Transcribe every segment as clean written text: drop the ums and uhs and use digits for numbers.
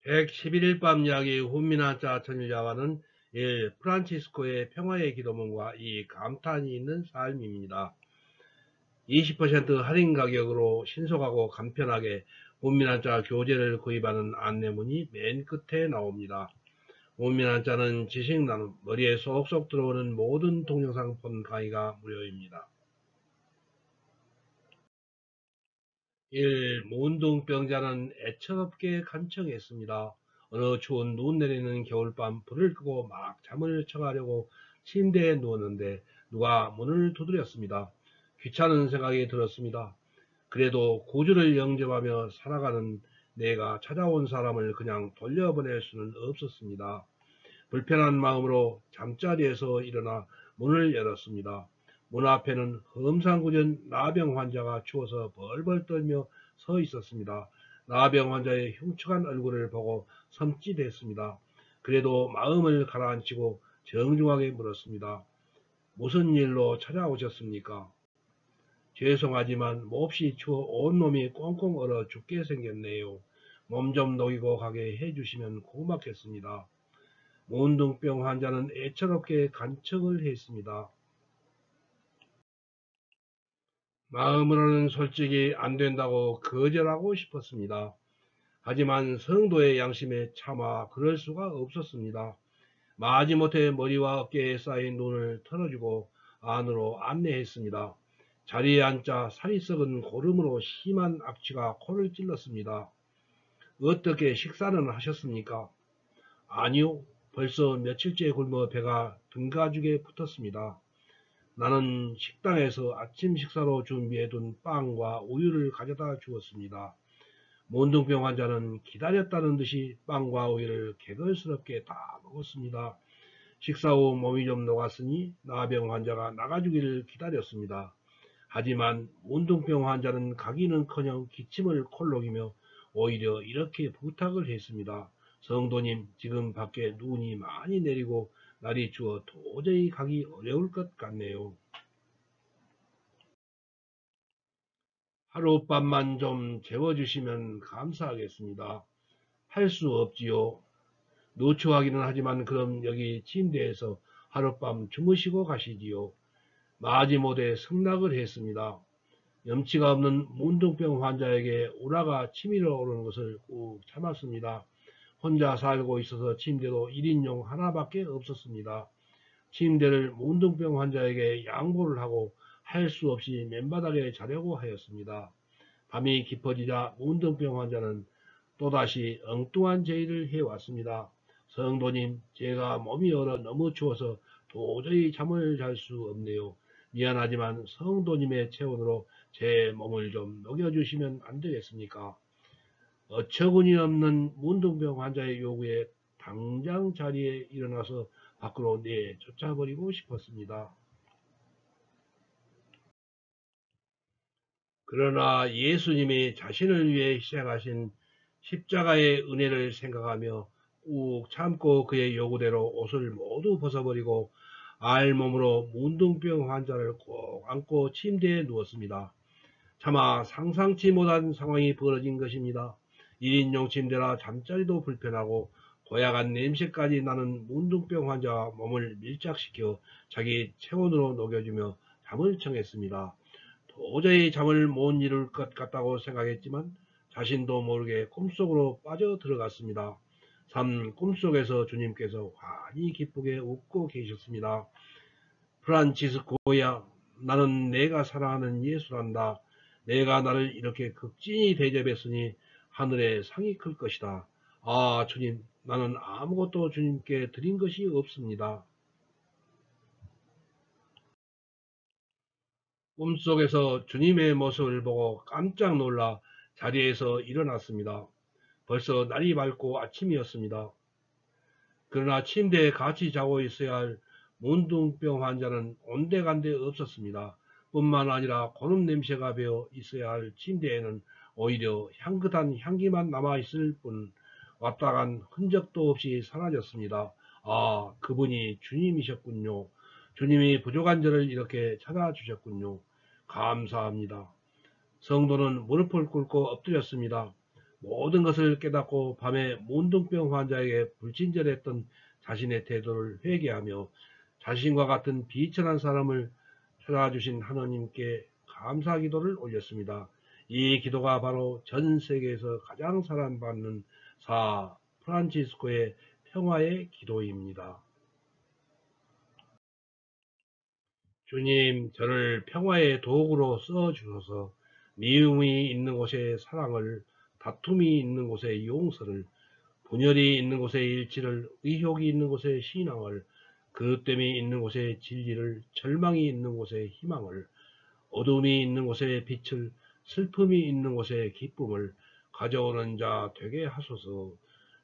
111일 밤 이야기 훈민한자 천일자와는 프란치스코의 평화의 기도문과 이 감탄이 있는 삶입니다. 20% 할인 가격으로 신속하고 간편하게 훈민한자 교재를 구입하는 안내문이 맨 끝에 나옵니다. 훈민한자는 지식 나눔, 머리에 쏙쏙 들어오는 모든 동영상 폰 강의가 무료입니다. 1. 문둥병자는 애처롭게 간청했습니다. 어느 추운 눈 내리는 겨울밤 불을 끄고 막 잠을 청하려고 침대에 누웠는데 누가 문을 두드렸습니다. 귀찮은 생각이 들었습니다. 그래도 구주를 영접하며 살아가는 내가 찾아온 사람을 그냥 돌려보낼 수는 없었습니다. 불편한 마음으로 잠자리에서 일어나 문을 열었습니다. 문 앞에는 험상궂은 나병 환자가 추워서 벌벌 떨며 서 있었습니다. 나병 환자의 흉측한 얼굴을 보고 섬찟했습니다. 그래도 마음을 가라앉히고 정중하게 물었습니다. 무슨 일로 찾아오셨습니까? 죄송하지만 몹시 추워 온몸이 꽁꽁 얼어 죽게 생겼네요. 몸 좀 녹이고 가게 해주시면 고맙겠습니다. 문둥병 환자는 애처롭게 간청을 했습니다. 마음으로는 솔직히 안 된다고 거절하고 싶었습니다. 하지만 성도의 양심에 차마 그럴 수가 없었습니다. 마지못해 머리와 어깨에 쌓인 눈을 털어주고 안으로 안내했습니다. 자리에 앉자 살이 썩은 고름으로 심한 악취가 코를 찔렀습니다. 어떻게 식사는 하셨습니까? 아니요. 벌써 며칠째 굶어 배가 등가죽에 붙었습니다. 나는 식당에서 아침 식사로 준비해둔 빵과 우유를 가져다 주었습니다. 문둥병 환자는 기다렸다는 듯이 빵과 우유를 개걸스럽게 다 먹었습니다. 식사 후 몸이 좀 녹았으니 나병 환자가 나가주기를 기다렸습니다. 하지만 문둥병 환자는 가기는커녕 기침을 콜록이며 오히려 이렇게 부탁을 했습니다. 성도님, 지금 밖에 눈이 많이 내리고 날이 추워 도저히 가기 어려울 것 같네요. 하룻밤만 좀 재워주시면 감사하겠습니다. 할 수 없지요. 노초하기는 하지만 그럼 여기 침대에서 하룻밤 주무시고 가시지요. 마지못해 승낙을 했습니다. 염치가 없는 문둥병 환자에게 우라가 치밀어 오르는 것을 꾹 참았습니다. 혼자 살고 있어서 침대도 1인용 하나밖에 없었습니다. 침대를 문둥병 환자에게 양보를 하고 할 수 없이 맨바닥에 자려고 하였습니다. 밤이 깊어지자 문둥병 환자는 또다시 엉뚱한 제의를 해왔습니다. 성도님, 제가 몸이 얼어 너무 추워서 도저히 잠을 잘 수 없네요. 미안하지만 성도님의 체온으로 제 몸을 좀 녹여주시면 안 되겠습니까? 어처구니 없는 문둥병 환자의 요구에 당장 자리에 일어나서 밖으로 내쫓아버리고 싶었습니다. 그러나 예수님이 자신을 위해 희생하신 십자가의 은혜를 생각하며 꾹 참고 그의 요구대로 옷을 모두 벗어버리고 알몸으로 문둥병 환자를 꼭 안고 침대에 누웠습니다. 차마 상상치 못한 상황이 벌어진 것입니다. 1인용 침대라 잠자리도 불편하고 고약한 냄새까지 나는 문둥병 환자와 몸을 밀착시켜 자기 체온으로 녹여주며 잠을 청했습니다. 도저히 잠을 못 이룰 것 같다고 생각했지만 자신도 모르게 꿈속으로 빠져 들어갔습니다. 꿈속에서 주님께서 환히 기쁘게 웃고 계셨습니다. 프란치스코야, 나는 내가 사랑하는 예수란다. 내가 나를 이렇게 극진히 대접했으니 하늘에 상이 클 것이다. 아, 주님, 나는 아무것도 주님께 드린 것이 없습니다. 꿈속에서 주님의 모습을 보고 깜짝 놀라 자리에서 일어났습니다. 벌써 날이 밝고 아침이었습니다. 그러나 침대에 같이 자고 있어야 할 문둥병 환자는 온데간데 없었습니다. 뿐만 아니라 고름 냄새가 배어 있어야 할 침대에는 오히려 향긋한 향기만 남아있을 뿐 왔다 간 흔적도 없이 사라졌습니다. 아, 그분이 주님이셨군요. 주님이 부족한 저를 이렇게 찾아주셨군요. 감사합니다. 성도는 무릎을 꿇고 엎드렸습니다. 모든 것을 깨닫고 밤에 문둥병 환자에게 불친절했던 자신의 태도를 회개하며 자신과 같은 비천한 사람을 찾아주신 하나님께 감사 기도를 올렸습니다. 이 기도가 바로 전 세계에서 가장 사랑받는 사 프란치스코의 평화의 기도입니다. 주님, 저를 평화의 도구로 써주셔서 미움이 있는 곳에 사랑을, 다툼이 있는 곳에 용서를, 분열이 있는 곳에 일치를, 의혹이 있는 곳에 신앙을, 그릇됨이 있는 곳에 진리를, 절망이 있는 곳에 희망을, 어둠이 있는 곳에 빛을, 슬픔이 있는 곳에 기쁨을 가져오는 자 되게 하소서.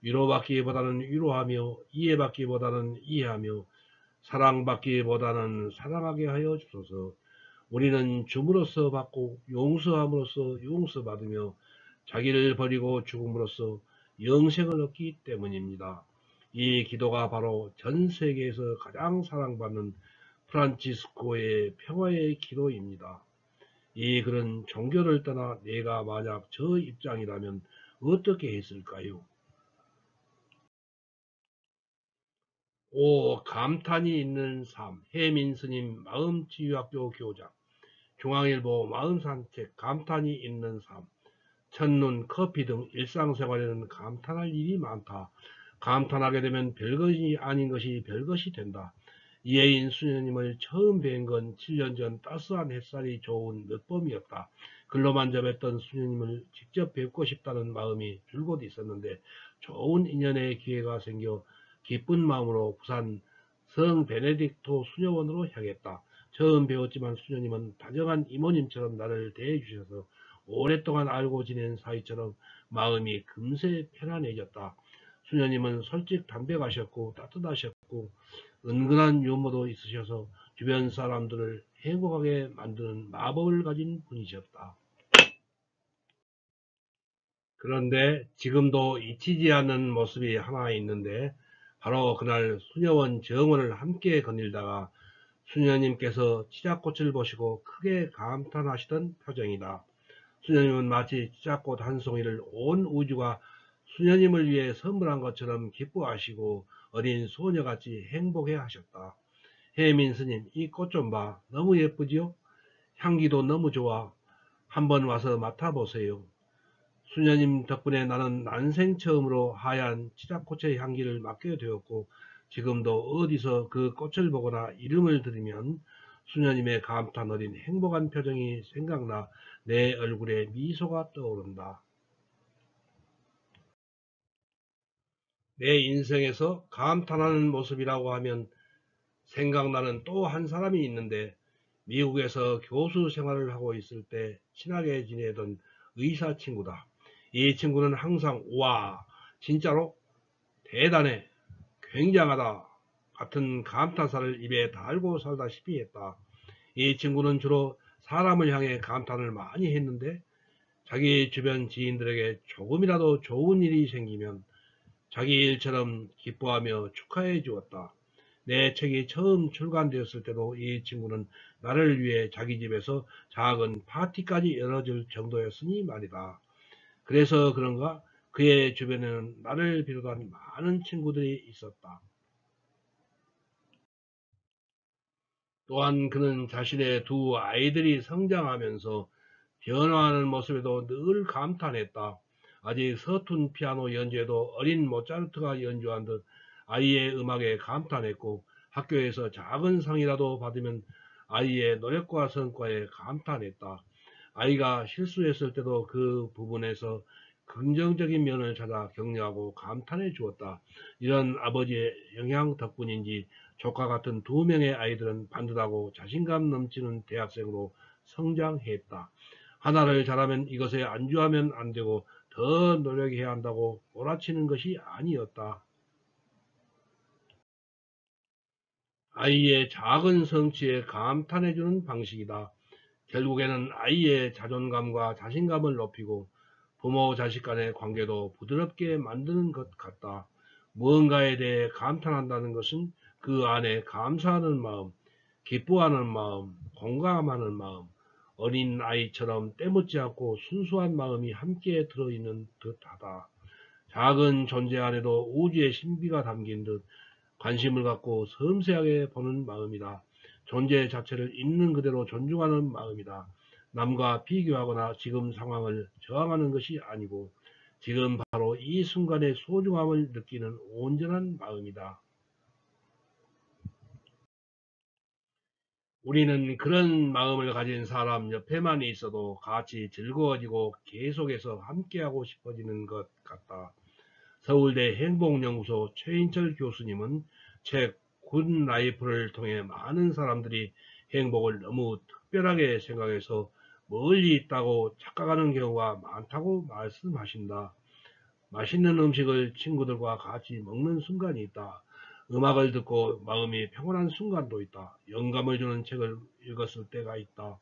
위로받기보다는 위로하며 이해받기보다는 이해하며 사랑받기보다는 사랑하게 하여 주소서. 우리는 줌으로써 받고 용서함으로써 용서받으며 자기를 버리고 죽음으로써 영생을 얻기 때문입니다. 이 기도가 바로 전 세계에서 가장 사랑받는 프란치스코의 평화의 기도입니다. 이 글은 종교를 떠나 내가 만약 저 입장이라면 어떻게 했을까요? 오, 감탄이 있는 삶. 해민 스님 마음치유학교 교장. 중앙일보 마음산책. 감탄이 있는 삶. 첫눈, 커피 등 일상생활에는 감탄할 일이 많다. 감탄하게 되면 별것이 아닌 것이 별것이 된다. 이혜인 수녀님을 처음 뵌 건 7년 전 따스한 햇살이 좋은 늦봄이었다. 글로만 접했던 수녀님을 직접 뵙고 싶다는 마음이 줄곧 있었는데 좋은 인연의 기회가 생겨 기쁜 마음으로 부산 성 베네딕토 수녀원으로 향했다. 처음 배웠지만 수녀님은 다정한 이모님처럼 나를 대해주셔서 오랫동안 알고 지낸 사이처럼 마음이 금세 편안해졌다. 수녀님은 솔직 담백하셨고 따뜻하셨고 은근한 유머도 있으셔서 주변 사람들을 행복하게 만드는 마법을 가진 분이셨다. 그런데 지금도 잊히지 않는 모습이 하나 있는데 바로 그날 수녀원 정원을 함께 거닐다가 수녀님께서 치자꽃을 보시고 크게 감탄하시던 표정이다. 수녀님은 마치 치자꽃 한 송이를 온 우주가 수녀님을 위해 선물한 것처럼 기뻐하시고 어린 소녀같이 행복해 하셨다. 혜민 스님, 이 꽃 좀 봐. 너무 예쁘지요? 향기도 너무 좋아. 한번 와서 맡아보세요. 수녀님 덕분에 나는 난생 처음으로 하얀 치자꽃의 향기를 맡게 되었고 지금도 어디서 그 꽃을 보거나 이름을 들으면 수녀님의 감탄 어린 행복한 표정이 생각나 내 얼굴에 미소가 떠오른다. 내 인생에서 감탄하는 모습이라고 하면 생각나는 또 한 사람이 있는데 미국에서 교수 생활을 하고 있을 때 친하게 지내던 의사 친구다. 이 친구는 항상 와 진짜로 대단해 굉장하다 같은 감탄사를 입에 달고 살다시피 했다. 이 친구는 주로 사람을 향해 감탄을 많이 했는데 자기 주변 지인들에게 조금이라도 좋은 일이 생기면 자기 일처럼 기뻐하며 축하해 주었다. 내 책이 처음 출간되었을 때도 이 친구는 나를 위해 자기 집에서 작은 파티까지 열어줄 정도였으니 말이다. 그래서 그런가 그의 주변에는 나를 비롯한 많은 친구들이 있었다. 또한 그는 자신의 두 아이들이 성장하면서 변화하는 모습에도 늘 감탄했다. 아직 서툰 피아노 연주에도 어린 모차르트가 연주한 듯 아이의 음악에 감탄했고 학교에서 작은 상이라도 받으면 아이의 노력과 성과에 감탄했다. 아이가 실수했을 때도 그 부분에서 긍정적인 면을 찾아 격려하고 감탄해 주었다. 이런 아버지의 영향 덕분인지 조카 같은 두 명의 아이들은 반듯하고 자신감 넘치는 대학생으로 성장했다. 하나를 잘하면 이것에 안주하면 안 되고 더 노력해야 한다고 몰아치는 것이 아니었다. 아이의 작은 성취에 감탄해주는 방식이다. 결국에는 아이의 자존감과 자신감을 높이고 부모 자식 간의 관계도 부드럽게 만드는 것 같다. 무언가에 대해 감탄한다는 것은 그 안에 감사하는 마음, 기뻐하는 마음, 공감하는 마음, 어린 아이처럼 때묻지 않고 순수한 마음이 함께 들어있는 듯하다. 작은 존재 안에도 우주의 신비가 담긴 듯 관심을 갖고 섬세하게 보는 마음이다. 존재 자체를 있는 그대로 존중하는 마음이다. 남과 비교하거나 지금 상황을 저항하는 것이 아니고 지금 바로 이 순간의 소중함을 느끼는 온전한 마음이다. 우리는 그런 마음을 가진 사람 옆에만 있어도 같이 즐거워지고 계속해서 함께하고 싶어지는 것 같다. 서울대 행복연구소 최인철 교수님은 책 굿 라이프를 통해 많은 사람들이 행복을 너무 특별하게 생각해서 멀리 있다고 착각하는 경우가 많다고 말씀하신다. 맛있는 음식을 친구들과 같이 먹는 순간이 있다. 음악을 듣고 마음이 평온한 순간도 있다. 영감을 주는 책을 읽었을 때가 있다.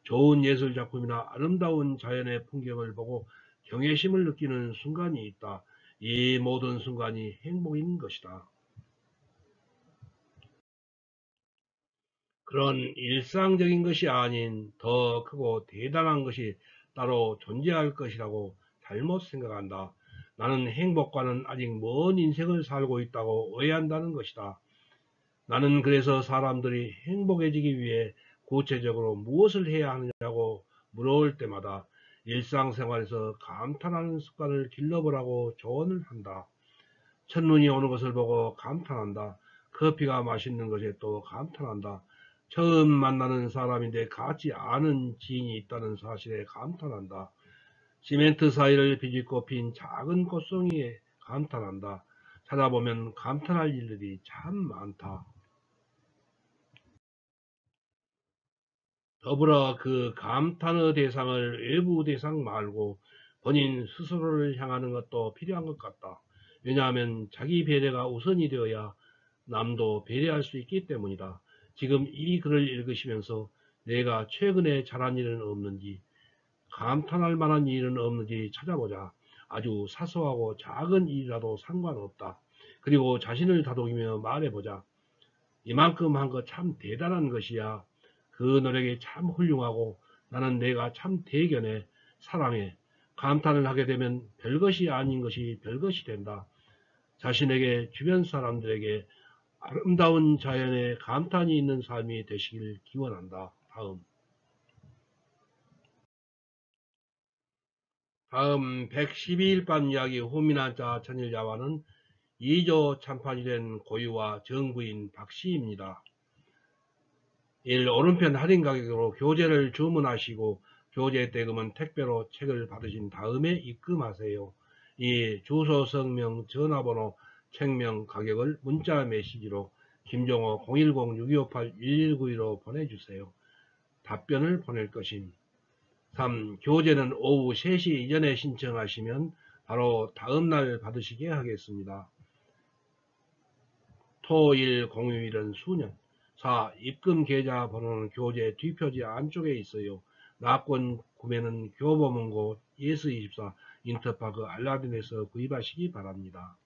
좋은 예술 작품이나 아름다운 자연의 풍경을 보고 경외심을 느끼는 순간이 있다. 이 모든 순간이 행복인 것이다. 그런 일상적인 것이 아닌 더 크고 대단한 것이 따로 존재할 것이라고 잘못 생각한다. 나는 행복과는 아직 먼 인생을 살고 있다고 오해한다는 것이다. 나는 그래서 사람들이 행복해지기 위해 구체적으로 무엇을 해야 하느냐고 물어올 때마다 일상생활에서 감탄하는 습관을 길러보라고 조언을 한다. 첫눈이 오는 것을 보고 감탄한다. 커피가 맛있는 것에 또 감탄한다. 처음 만나는 사람인데 같이 아는 지인이 있다는 사실에 감탄한다. 시멘트 사이를 비집고 핀 작은 꽃송이에 감탄한다. 찾아보면 감탄할 일들이 참 많다. 더불어 그 감탄의 대상을 외부 대상 말고 본인 스스로를 향하는 것도 필요한 것 같다. 왜냐하면 자기 배려가 우선이 되어야 남도 배려할 수 있기 때문이다. 지금 이 글을 읽으시면서 내가 최근에 잘한 일은 없는지, 감탄할 만한 일은 없는지 찾아보자. 아주 사소하고 작은 일이라도 상관없다. 그리고 자신을 다독이며 말해보자. 이만큼 한 거 참 대단한 것이야. 그 노력이 참 훌륭하고 나는 내가 참 대견해. 사랑해. 감탄을 하게 되면 별것이 아닌 것이 별것이 된다. 자신에게 주변 사람들에게 아름다운 자연에 감탄이 있는 삶이 되시길 기원한다. 다음 112일 밤 이야기 호미난자 천일야와는 2조 참판이 된 고유와 정부인 박씨입니다. 1. 오른편 할인 가격으로 교재를 주문하시고 교재 대금은 택배로 책을 받으신 다음에 입금하세요. 2. 주소, 성명, 전화번호, 책명, 가격을 문자 메시지로 김종호 010-6258-1192로 보내주세요. 답변을 보낼 것임. 3. 교재는 오후 3시 이전에 신청하시면 바로 다음날 받으시게 하겠습니다. 토일 공휴일은 수년. 4. 입금 계좌 번호는 교재 뒷표지 안쪽에 있어요. 낙권 구매는 교보문고 예스24 인터파크 알라딘에서 구입하시기 바랍니다.